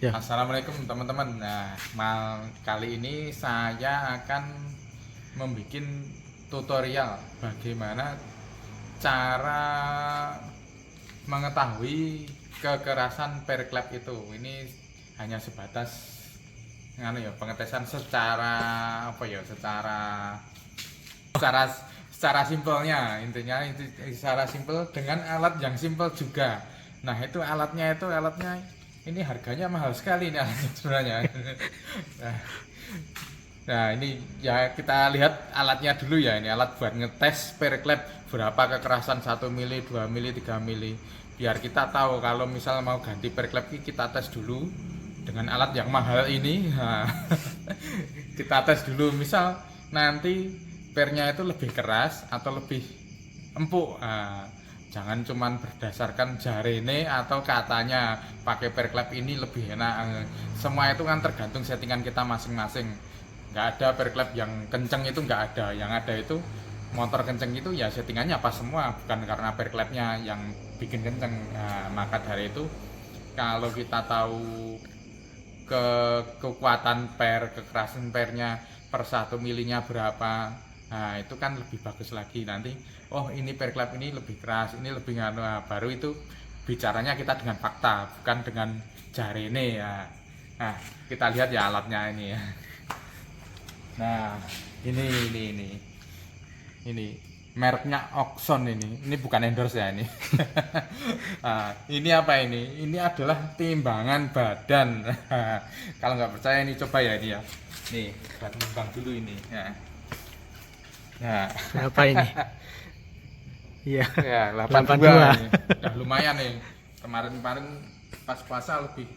Ya. Assalamualaikum teman-teman. Nah, kali ini saya akan membuat tutorial bagaimana cara mengetahui kekerasan perklep itu. Ini hanya sebatas pengetesan secara secara secara simpelnya, intinya itu secara simpel dengan alat yang simpel juga. Nah, alatnya ini harganya mahal sekali ini alatnya sebenarnya. nah, nah, ini ya kita lihat alatnya dulu ya. Ini alat buat ngetes perklep berapa kekerasan 1 mili, 2 mili, 3 mili, biar kita tahu kalau misal mau ganti perklep kita tes dulu dengan alat yang mahal ini. Nah, kita tes dulu misal nanti pernya itu lebih keras atau lebih empuk. Nah, jangan cuman berdasarkan jarene atau katanya pakai perklep ini lebih enak. Semua itu kan tergantung settingan kita masing-masing. Nggak ada perklep yang kenceng, itu nggak ada. Yang ada itu motor kenceng itu ya settingannya pas semua, bukan karena perklepnya yang bikin kenceng. Nah, maka dari itu kalau kita tahu kekuatan kekerasan pernya per 1 milinya berapa, nah itu kan lebih bagus lagi. Nanti oh ini perklep ini lebih keras, ini lebih baru itu bicaranya kita dengan fakta, bukan dengan jarene ya. Nah, kita lihat ya alatnya ini ya. Nah, ini mereknya Oxon. Ini bukan endorse ya ini. Nah, ini apa ini? Ini adalah timbangan badan. Kalau nggak percaya ini coba ya ini ya. Nih, buat timbang dulu ini. Nah, Berapa ini? Iya. ya 82 82. ini. Udah lumayan nih. Kemarin-kemarin pas puasa lebih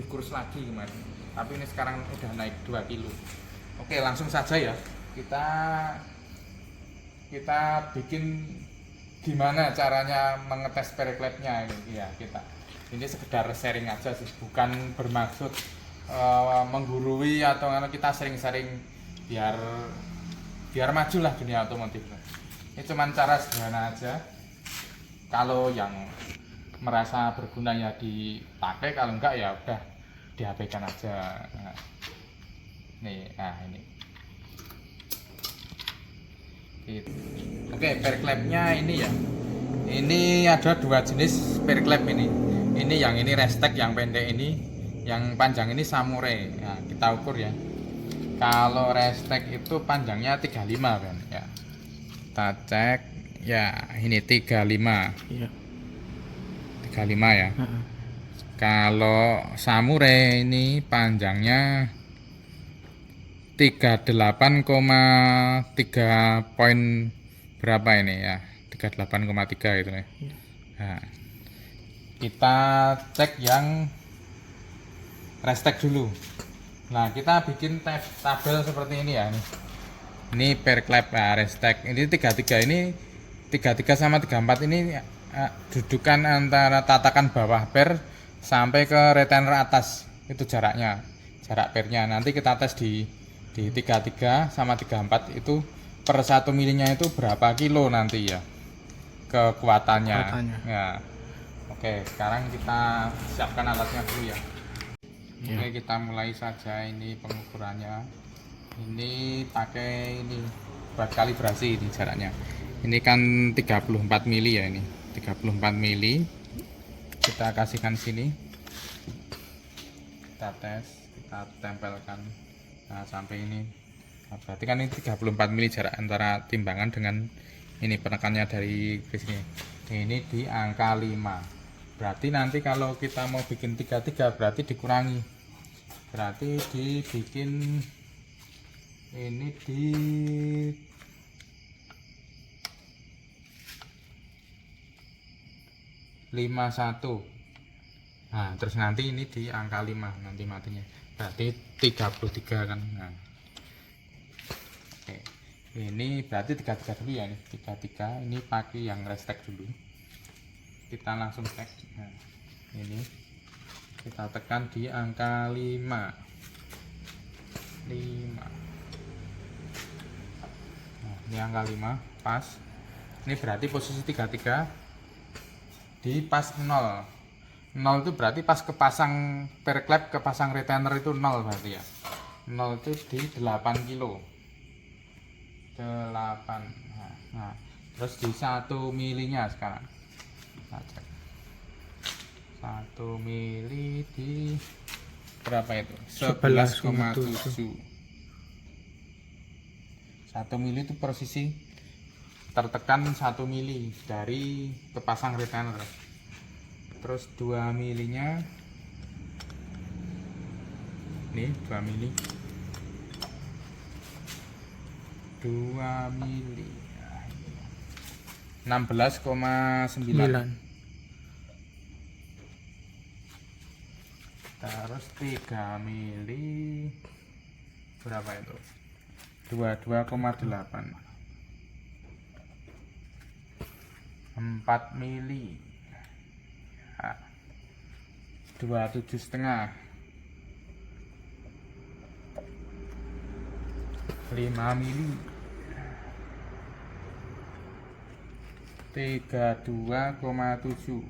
kurus lagi kemarin. Tapi ini sekarang udah naik 2 kilo. Oke, langsung saja ya. Kita bikin gimana caranya mengetes perklepnya ini ya. Ini sekedar sharing aja sih, bukan bermaksud menggurui atau kita sering-sering biar maju lah dunia otomotif. Ini cuman cara sederhana aja. Kalau yang merasa berguna ya dipakai, kalau enggak ya udah diabaikan aja. Ini. Gitu. Oke, perklepnya ini ya. Ini ada 2 jenis perklep ini. Yang ini restek yang pendek ini, yang panjang ini samurai. Nah, kita ukur ya. Kalau restek itu panjangnya 35 kan ya. Kita cek ya, ini 35. Iya. 35 ya. Kalau samurai ini panjangnya 38,3 poin berapa ini ya, 38,3 itu nih. Nah, kita cek yang restek dulu. Nah, kita bikin tabel seperti ini ya. Ini perklep restek. Ini 33 ini, 33 sama 34 ini dudukan antara tatakan bawah per sampai ke retainer atas. Itu jaraknya, jarak pernya. Nanti kita tes di 33 sama 34 itu per 1 milinya itu berapa kilo nanti ya kekuatannya. Ya. Oke, sekarang kita siapkan alatnya dulu ya. Oke, kita mulai saja ini pengukurannya. Ini pakai ini buat kalibrasi ini jaraknya. Ini kan 34 mili ya ini. 34 mili. Kita kasihkan sini. Kita tes, kita tempelkan. Nah, sampai ini. Nah, berarti kan ini 34 mili jarak antara timbangan dengan ini penekannya dari sini. Ini di angka 5. Berarti nanti kalau kita mau bikin 33 berarti dikurangi. Berarti dibikin ini di 51. Nah, terus nanti ini di angka 5 nanti matinya. Berarti 33 kan. Nah. Oke. Ini berarti 33 dulu ya nih. 33 ini pakai yang restek dulu. Kita langsung cek. Nah, ini kita tekan di angka 5. Nah, ini angka 5 pas. Ini berarti posisi 33 di pas 0. 0 itu berarti pas kepasang perklep, kepasang retainer itu 0 berarti ya. 0 itu di 8 kilo. 8. Nah, terus di 1 milinya sekarang. Nah, cek. 1 mili di berapa itu? 11,7. 1 mili itu posisi tertekan 1 mili dari kepasang retainer. Terus 2 milinya nih 2 mili 2 mili 16,9. Terus 3 mili berapa itu? 22,8. 4 mili 27,5. 5 mili 32,7.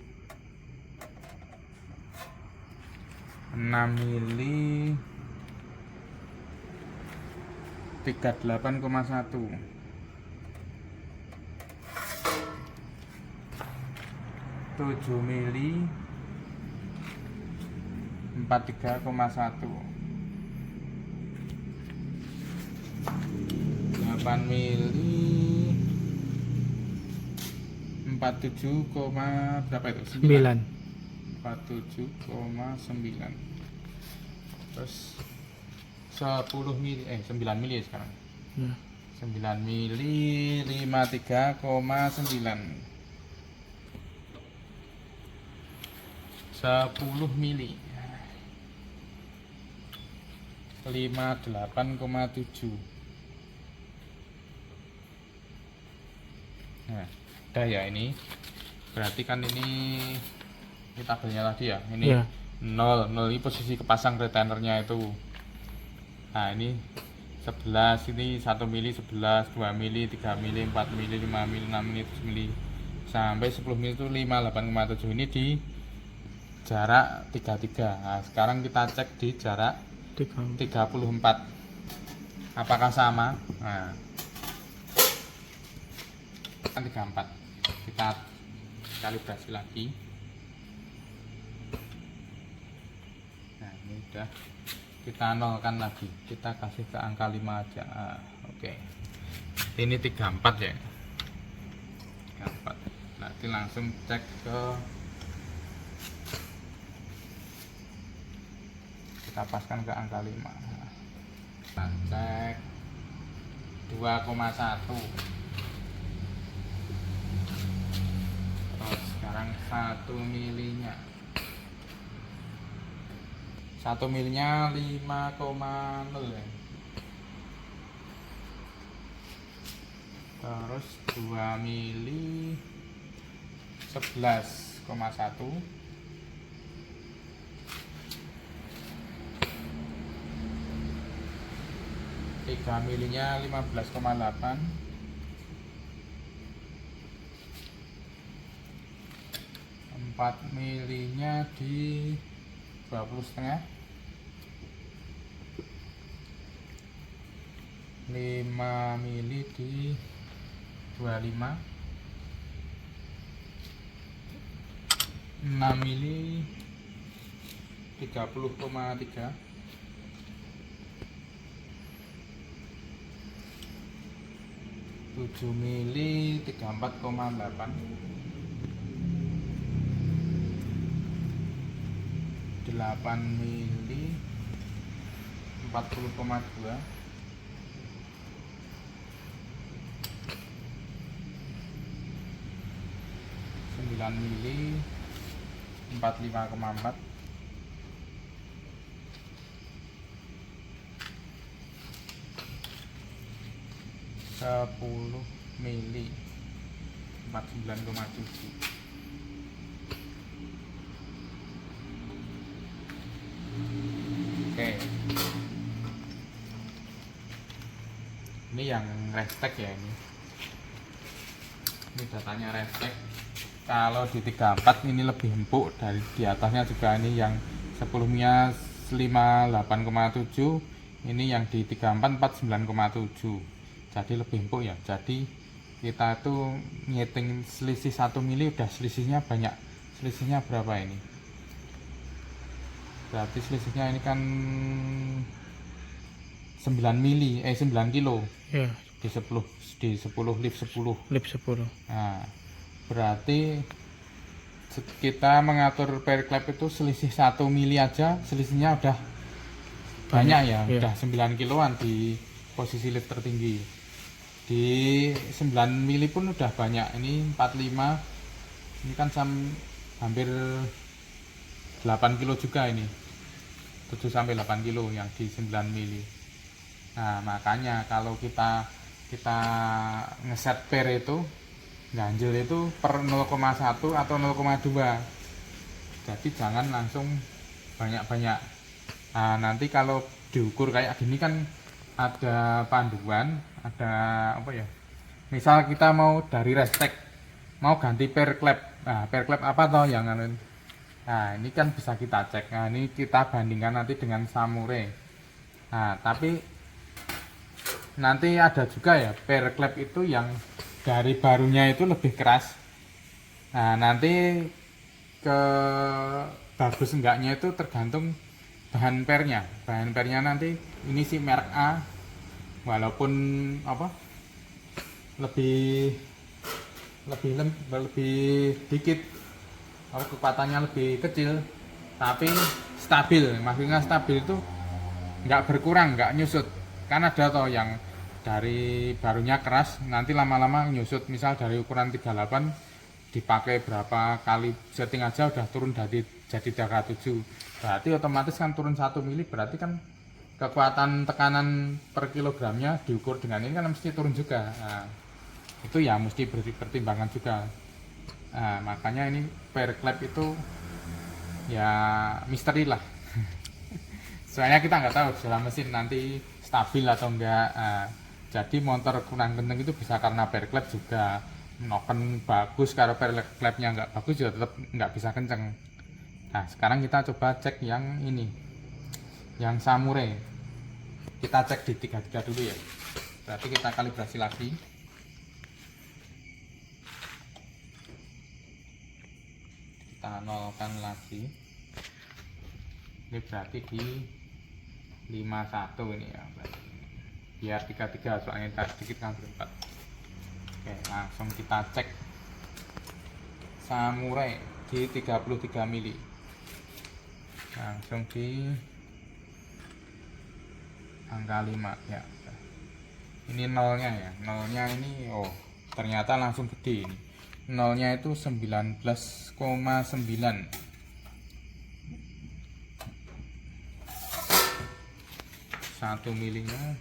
6 mili 38,1. 7 mili 43,1. 8 mili 47, berapa itu? 9. 47,9. Terus 10 mili 9 mili sekarang. 9 mili 53,9. 10 mili 58,7. Nah, udah ya ini. Berarti kan ini tabelnya tadi ya. Ini Iya. 0 ini posisi kepasang retainernya itu. Nah, ini 11 ini 1 mili 11, 2 mili, 3 mili, 4 mili, 5 mili, 6 mili, 7 mili sampai 10 mili itu 58,7. Ini di jarak 33. Nah, sekarang kita cek di jarak 34. Apakah sama? Nah, kan 34. Kita kalibrasi lagi. Nah, ini udah kita nolkan lagi. Kita kasih ke angka 5 aja. Nah, oke. Ini 34 ya. 34. Nanti langsung cek ke, kita paskan ke angka 5. Kita cek 2,1. Terus sekarang 1 milinya 1 milinya 5,0 ya. Terus 2 mili 11,1. 3 milinya 15,8. 4 milinya di 20,5. 5 mili di 25. 6 mili 30,3. 7 mili 34,8. 8 mili 40,2. 9 mili 45,4. 10 mili 49,7. Oke, ini yang restek ya, ini datanya restek. Kalau di 34 ini lebih empuk, dari di atasnya juga ini yang 10 nya 58,7, ini yang di 34 49,7. Jadi lebih empuk ya. Jadi kita tuh ngitung selisih 1 mili udah selisihnya banyak. Selisihnya berapa ini? Berarti selisihnya ini kan 9 mili 9 kilo Ya, di 10 lip 10. lip 10. Nah, berarti kita mengatur pair clap itu selisih 1 mili aja selisihnya udah banyak ya, Iya. udah 9 kiloan di posisi lip tertinggi. Di 9 mili pun udah banyak. Ini 45, ini kan hampir 8 kilo juga ini, 7 sampai 8 kilo yang di 9 mili. Nah, makanya kalau kita ngeset pair itu ganjel itu per 0,1 atau 0,2. Jadi jangan langsung banyak-banyak. Nah, nanti kalau diukur kayak gini kan ada panduan, ada apa ya? Misal kita mau dari restek mau ganti pair clap. Nah, pair clap apa toh yang anu? Nah, ini kan bisa kita cek. Nah, ini kita bandingkan nanti dengan Samurai. Nah, tapi nanti ada juga ya pair clap itu yang dari barunya itu lebih keras. Nah, nanti ke bagus enggaknya itu tergantung bahan pairnya. Bahan pairnya nanti ini sih merek A, walaupun apa lebih dikit, kalau kekuatannya lebih kecil, tapi stabil. Maksudnya stabil itu nggak berkurang, nggak nyusut. Kan ada toh yang dari barunya keras nanti lama-lama nyusut, misal dari ukuran 38 dipakai berapa kali setting aja udah turun jadi 37, berarti otomatis kan turun 1 mili, berarti kan kekuatan tekanan per kilogramnya diukur dengan ini kan mesti turun juga. Nah, itu ya mesti pertimbangan juga. Nah, makanya ini pair clap itu ya misteri lah. Soalnya kita nggak tahu dalam mesin nanti stabil atau enggak. Jadi motor kurang kenceng itu bisa karena pair clap juga. Noken bagus, kalau pair clapnya nggak bagus juga tetap nggak bisa kenceng. Nah, sekarang kita coba cek yang ini, yang Samurai. Kita cek di 33 dulu ya. Berarti kita kalibrasi lagi. Kita nolkan lagi. Ini berarti di 51 ini ya, berarti. Biar 33 soalnya kita sedikit kan berempat. Oke, langsung kita cek Samurai di 33 mili, langsung di angka 5 ya. Ini nolnya ya, nolnya ini ternyata langsung gede ini. Nolnya itu 19,9. 1 milinya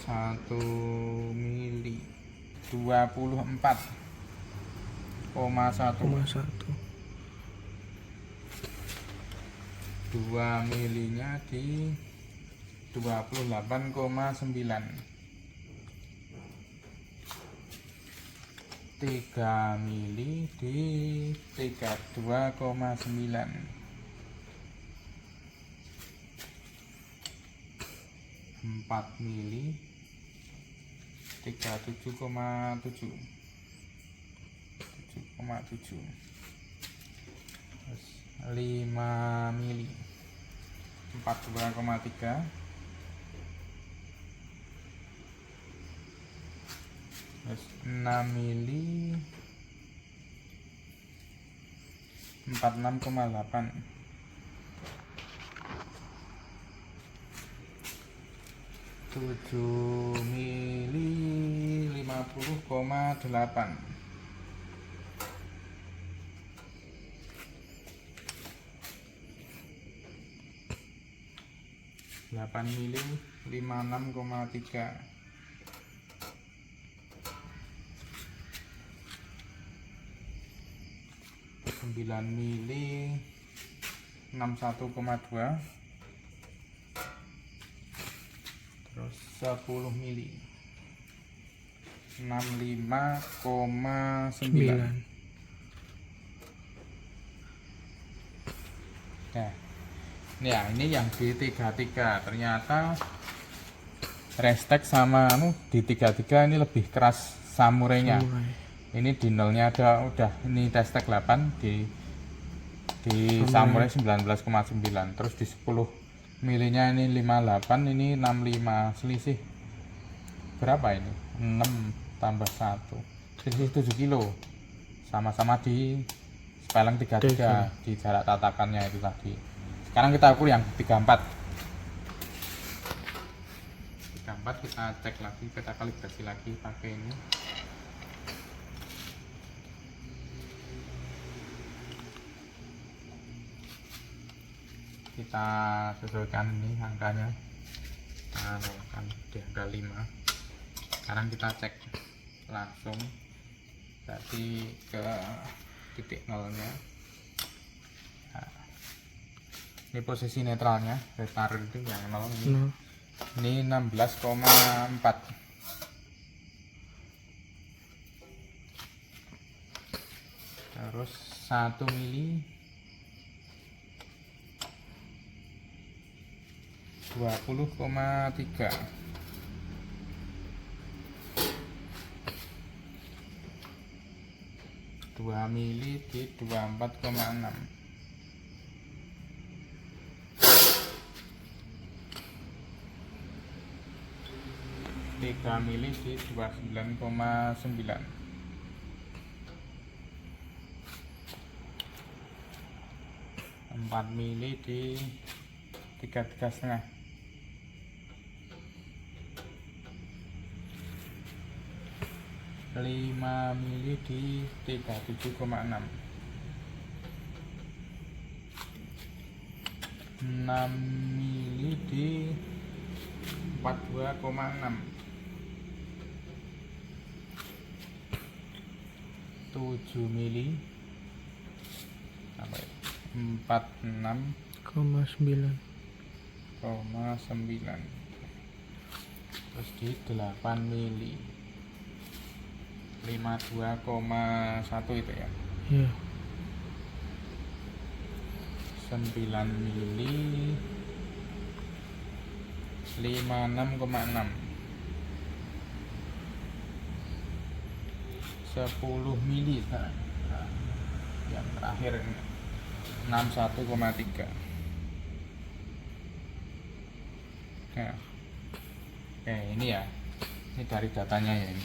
1 mili 24,1. 2 milinya di 28,9. 3 mili di 32,9. 4 mili 37,7. 7,7. 5 mili 42,3. 6 mili 46,8. 7 mili 50,8. 8 mili 56,3. 9 mili 61,2. Terus 10 mili 65,9. Nah, ini yang di 33 ternyata Restek sama di 33 ini lebih keras samurainya. Ini di nolnya ada udah ini Restek 8 di samurai 19,9. Terus di 10 milinya ini 58, ini 65, selisih berapa ini? 6 tambah 1, selisih 7 kilo. Sama-sama di Spelling 33 di jarak tatakannya itu tadi. Sekarang kita ukur yang 34. 34 kita cek lagi, kita kalibrasi lagi pakai ini. Kita sesuaikan ini angkanya. Nah, kan di angka 5. Sekarang kita cek langsung tadi ke titik nolnya. Nah, ini posisi netralnya, restart itu yang nol ini. Ini 16,4. Terus 1 mili 20,3. 2 mili di 24,6. 3 mili di 29,9. 4 mili di 33,5. 5 mili di 37,6. 6 mili di 42,6. 7 mili sampai 46,9. Terus di 8 mili 52,1 itu ya. Iya. 9 mili 56,6. 10 mili sekarang. Nah, yang terakhir ini 61,3. Nah, oke ini ya, ini dari datanya ya ini.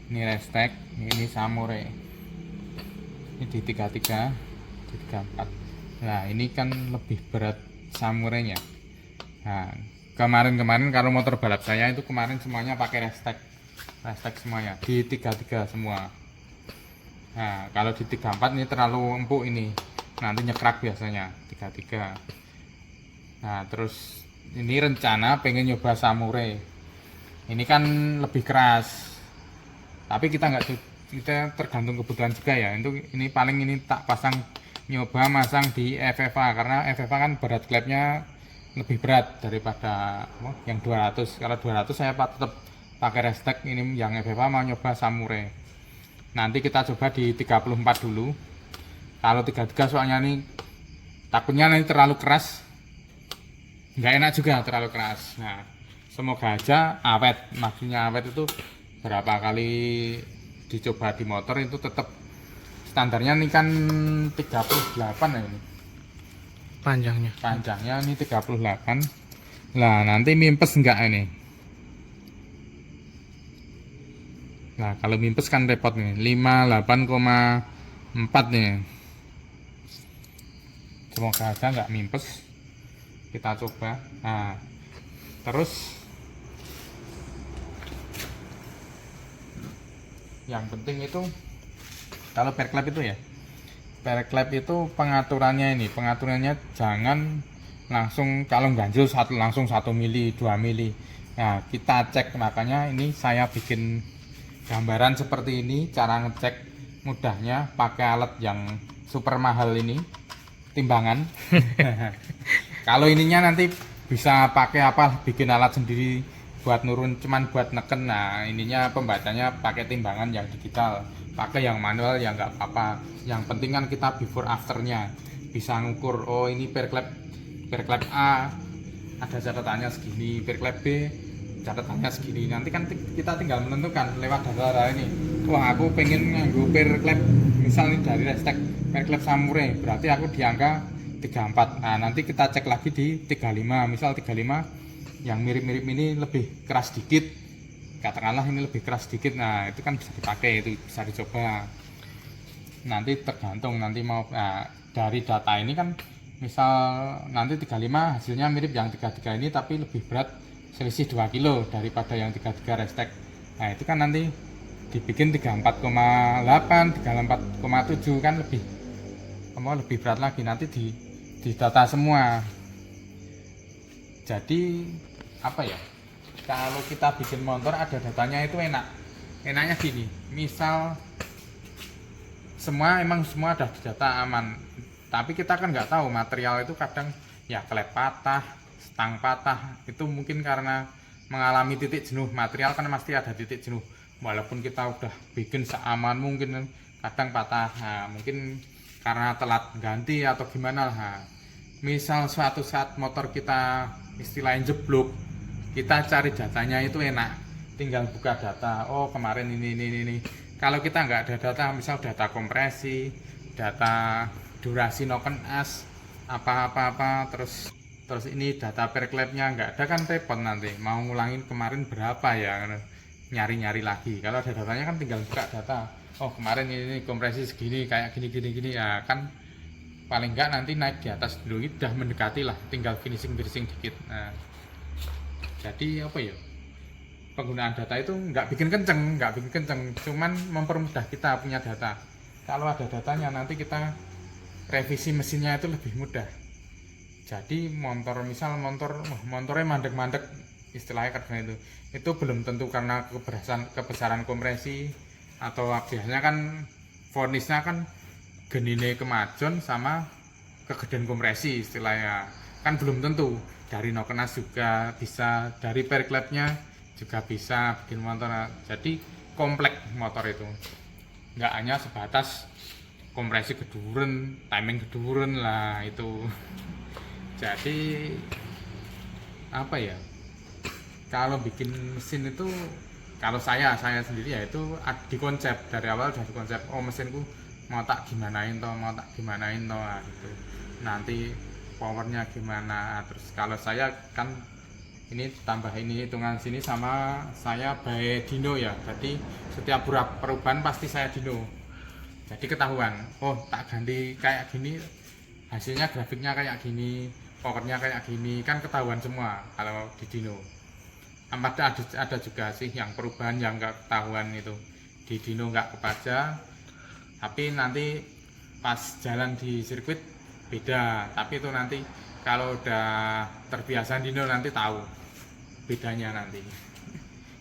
Ini Restek, ini Samurai. Ini di 33, di 34. Nah ini kan lebih berat Samurainya. Nah kemarin kalau motor balap saya itu kemarin semuanya pakai Restek semuanya di 33 semua. Nah kalau di 34 ini terlalu empuk, ini nanti nyekrak biasanya 33. Nah terus ini rencana pengen nyoba Samurai, ini kan lebih keras, tapi kita tergantung kebutuhan juga ya. Ini paling ini tak nyoba masang di FFA, karena FFA kan berat klepnya lebih berat daripada yang 200. Kalau 200 saya tetap pakai Restek. Ini yang FFA mau nyoba Samurai. Nanti kita coba di 34 dulu. Kalau 33 soalnya ini takutnya nanti terlalu keras, nggak enak juga terlalu keras. Nah semoga aja awet. Maksudnya awet itu berapa kali dicoba di motor itu tetap standarnya. Ini kan 38 ya, ini panjangnya ini 38. Nah nanti mimpes enggak ini? Nah kalau mimpes kan repot nih. 58,4 nih. Semoga aja nggak mimpes, kita coba. Nah terus yang penting itu kalau perklep itu ya, perklep itu pengaturannya jangan langsung, kalau ganjil langsung 1 mili 2 mili. Nah kita cek, makanya ini saya bikin gambaran seperti ini cara ngecek mudahnya pakai alat yang super mahal ini, timbangan. Kalau ininya nanti bisa pakai bikin alat sendiri buat nurun, cuman buat neken. Nah ininya pembacanya pakai timbangan yang digital, pakai yang manual ya nggak apa-apa, yang penting kan kita before afternya bisa ngukur. Oh ini per klep A ada catatannya segini, per klep B catatannya segini. Nanti kan kita tinggal menentukan lewat data ini. Wah aku pengen nganggo per klep misalnya dari Restek per klep Samurai, berarti aku di angka 34. Nah nanti kita cek lagi di 35, misal 35 yang mirip-mirip ini lebih keras dikit, katakanlah ini lebih keras dikit. Nah itu kan bisa dipakai, itu bisa dicoba. Nanti tergantung nanti mau, nah, dari data ini kan misal nanti 35 hasilnya mirip yang 33 ini tapi lebih berat selisih 2 kilo daripada yang 33 Restek. Nah itu kan nanti dibikin 34,8 34,7 kan lebih berat lagi nanti di data semua. Jadi apa ya, kalau kita bikin motor ada datanya itu enaknya gini, misal semua ada di data aman, tapi kita kan nggak tahu material itu kadang ya klep patah, stang patah, itu mungkin karena mengalami titik jenuh. Material kan pasti ada titik jenuh, walaupun kita udah bikin seaman mungkin kadang patah. Nah, mungkin karena telat ganti atau gimana lah. Nah, misal suatu saat motor kita istilahnya jeblok, kita cari datanya itu enak, tinggal buka data. Oh kemarin ini. Kalau kita nggak ada data, misal data kompresi, data durasi noken as, apa terus ini data per klepnya nggak ada kan repot, nanti mau ngulangin kemarin berapa ya, nyari lagi. Kalau ada datanya kan tinggal buka data. Oh kemarin ini kompresi segini, kayak gini ya kan, paling nggak nanti naik di atas dulu, udah mendekati lah, tinggal finishing dikit. Nah, jadi apa ya, penggunaan data itu nggak bikin kenceng, cuman mempermudah kita punya data. Kalau ada datanya nanti kita revisi mesinnya itu lebih mudah. Jadi motornya mandek istilahnya karena itu belum tentu karena kebesaran kompresi, atau biasanya kan furnisnya kan genine kemajon sama kegedean kompresi istilahnya, kan belum tentu. Dari nokenas juga bisa, dari per klepnya juga bisa bikin motor. Jadi kompleks motor itu, nggak hanya sebatas kompresi keduren, timing keduren lah itu. Jadi apa ya, kalau bikin mesin itu, kalau saya sendiri ya itu di konsep dari awal, dari konsep mesinku mau tak gimanain toh nah, gitu. Nanti powernya gimana. Terus kalau saya kan ini tambah ini hitungan sini sama saya by dino ya, jadi setiap perubahan pasti saya dino, jadi ketahuan. Oh tak ganti kayak gini, hasilnya grafiknya kayak gini, powernya kayak gini, kan ketahuan semua kalau di dino. Ada juga sih yang perubahan yang nggak ketahuan, itu di dino nggak kebaca, tapi nanti pas jalan di sirkuit beda. Tapi itu nanti kalau udah terbiasa dino nanti tahu bedanya. Nanti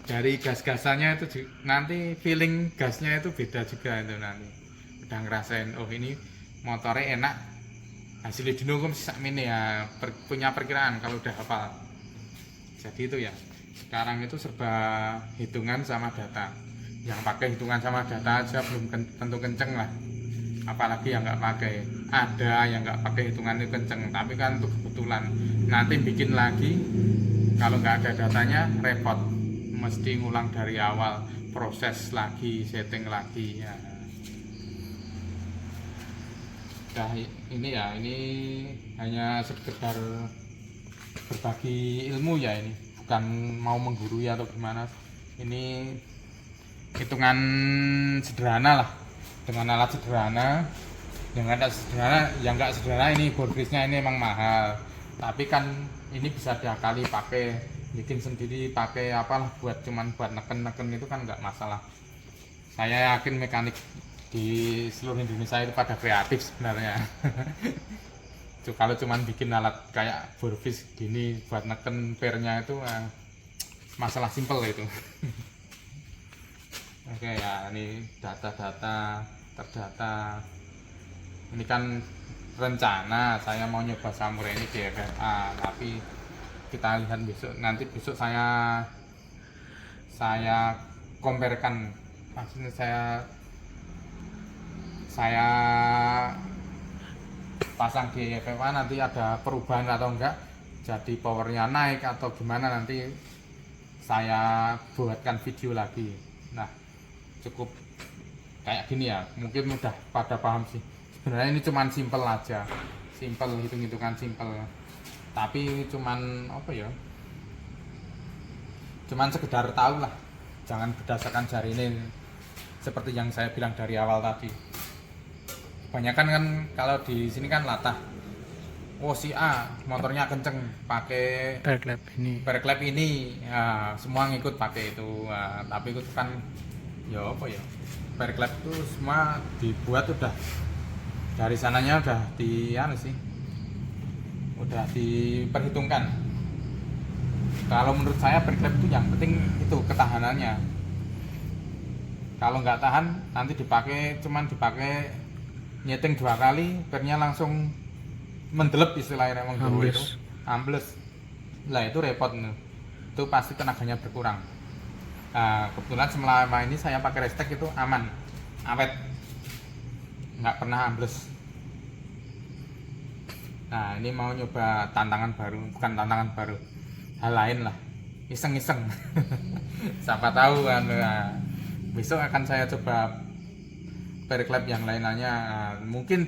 dari gas-gasannya itu nanti feeling gasnya itu beda juga, itu nanti udah ngerasain. Oh ini motornya enak, hasil dino kok sak mini ya, punya perkiraan kalau udah hafal. Jadi itu ya, sekarang itu serba hitungan sama data. Yang pakai hitungan sama data aja belum tentu kenceng lah, apalagi yang nggak pakai. Ada yang nggak pakai hitungan itu kenceng, tapi kan untuk kebetulan. Nanti bikin lagi, kalau nggak ada datanya repot, mesti ngulang dari awal, proses lagi, setting lagi ya. Nah ini hanya sekedar berbagi ilmu ya, ini bukan mau menggurui atau gimana. Ini hitungan sederhana lah, dengan alat sederhana. Yang nggak sederhana ini boardbridge-nya ini emang mahal, tapi kan ini bisa diakali pakai bikin sendiri, pakai apalah, buat neken itu kan nggak masalah. Saya yakin mekanik di seluruh Indonesia itu pada kreatif sebenarnya. Kalau cuman bikin alat kayak boardbridge gini buat neken pernya itu masalah simpel itu. Oke ya, ini data-data terdata. Ini kan rencana saya mau nyoba Samurai ini di FFA, tapi kita lihat besok. Nanti besok saya saya comparekan, maksudnya saya pasang di FFA nanti ada perubahan atau enggak, jadi powernya naik atau gimana, nanti saya buatkan video lagi. Nah, cukup kayak gini ya, mungkin udah pada paham sih. Sebenarnya ini cuman simple aja, simple, hitung-hitungan simple, tapi cuman apa ya, cuman sekedar tahu lah, jangan berdasarkan jari ini seperti yang saya bilang dari awal tadi. Kebanyakan kan kalau di sini kan latah, oh si A motornya kenceng pakai perklep ini, ya, semua ngikut pakai itu. Nah, tapi itu kan ya apa ya, perklep itu semua dibuat udah dari sananya udah udah diperhitungkan. Kalau menurut saya perklep itu yang penting itu ketahanannya. Kalau nggak tahan nanti cuman dipakai nyeting 2 kali, pernya langsung mendelep istilahnya, emang dulu itu ambles lah, itu repot, itu pasti tenaganya berkurang. Nah, kebetulan selama ini saya pakai Restek itu aman, awet, nggak pernah ambles. Nah, ini mau nyoba tantangan baru, bukan tantangan baru, hal lain lah, iseng-iseng. Siapa tahu kan. Nah, besok akan saya coba perklep yang lainnya. Nah, mungkin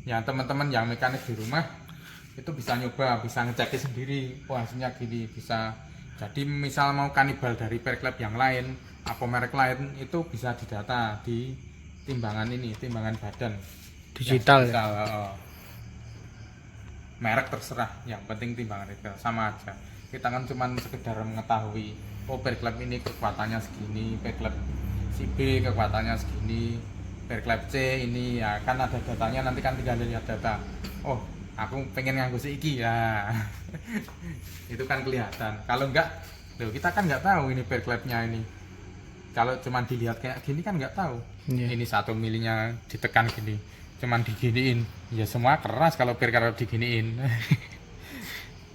ya teman-teman yang mekanik di rumah itu bisa nyoba, bisa ngecek sendiri, oh hasilnya gini, bisa jadi misal mau kanibal dari perklep yang lain apa merek lain, itu bisa didata di timbangan ini, timbangan badan digital, digital ya? Merek terserah, yang penting timbangan itu sama aja. Kita kan cuma sekedar mengetahui, oh perklep ini kekuatannya segini, perklep si B kekuatannya segini, perklep C ini ya kan ada datanya, nanti kan tinggal lihat data, oh aku pengen nganggo si iki ya. Itu kan kelihatan. Kalau enggak, loh, kita kan nggak tahu ini perklepnya ini. Kalau cuma dilihat kayak gini kan nggak tahu. Ini 1 milinya ditekan gini, cuman diginiin, ya semua keras kalau perklep diginiin.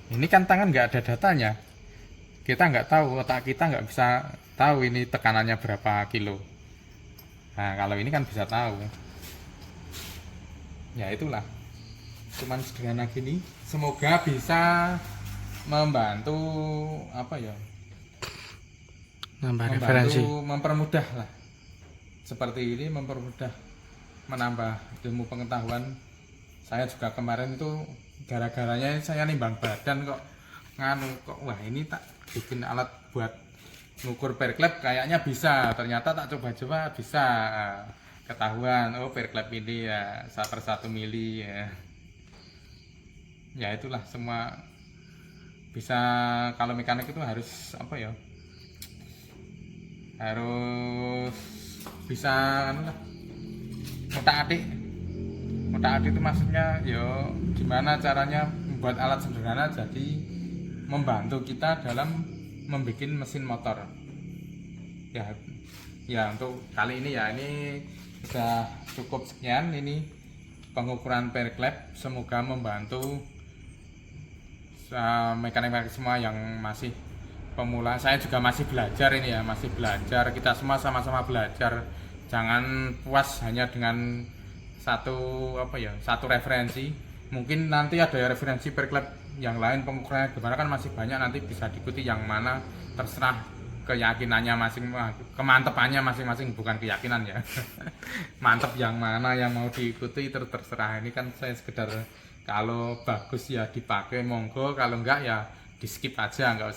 Ini kan tangan nggak ada datanya, kita nggak tahu, otak kita nggak bisa tahu ini tekanannya berapa kilo. Nah, kalau ini kan bisa tahu. Ya itulah, cuman sederhana gini, semoga bisa membantu apa ya, referensi, mempermudah lah, seperti ini, mempermudah, menambah ilmu pengetahuan. Saya juga kemarin itu gara-garanya saya nimbang badan kok wah ini tak bikin alat buat ngukur perklep, kayaknya bisa, ternyata tak coba-coba bisa, ketahuan oh perklep ini ya 1/1 mili ya. Ya itulah, semua bisa. Kalau mekanik itu harus apa ya, harus bisa otak-atik itu maksudnya yo gimana caranya membuat alat sederhana jadi membantu kita dalam membuat mesin motor. Ya untuk kali ini ya, ini sudah cukup sekian, ini pengukuran perklep, semoga membantu mekanik-mekanik semua yang masih pemula. Saya juga masih belajar ini ya, masih belajar, kita semua sama-sama belajar. Jangan puas hanya dengan satu referensi. Mungkin nanti ada referensi perklep yang lain pengukurannya gimana kan masih banyak, nanti bisa diikuti yang mana, terserah keyakinannya kemantepannya masing-masing, bukan keyakinan ya. Mantep yang mana yang mau diikuti terserah. Ini kan saya sekedar kalau bagus ya dipakai monggo, kalau enggak ya di skip aja, nggak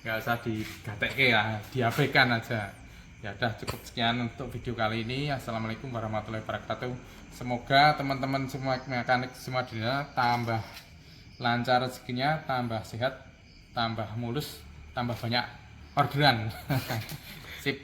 usah digatekke ya, diabaikan aja. Ya udah, cukup sekian untuk video kali ini. Assalamualaikum warahmatullahi wabarakatuh. Semoga teman-teman semua mekanik semua dunia tambah lancar rezekinya, tambah sehat, tambah mulus, tambah banyak orderan. Sip.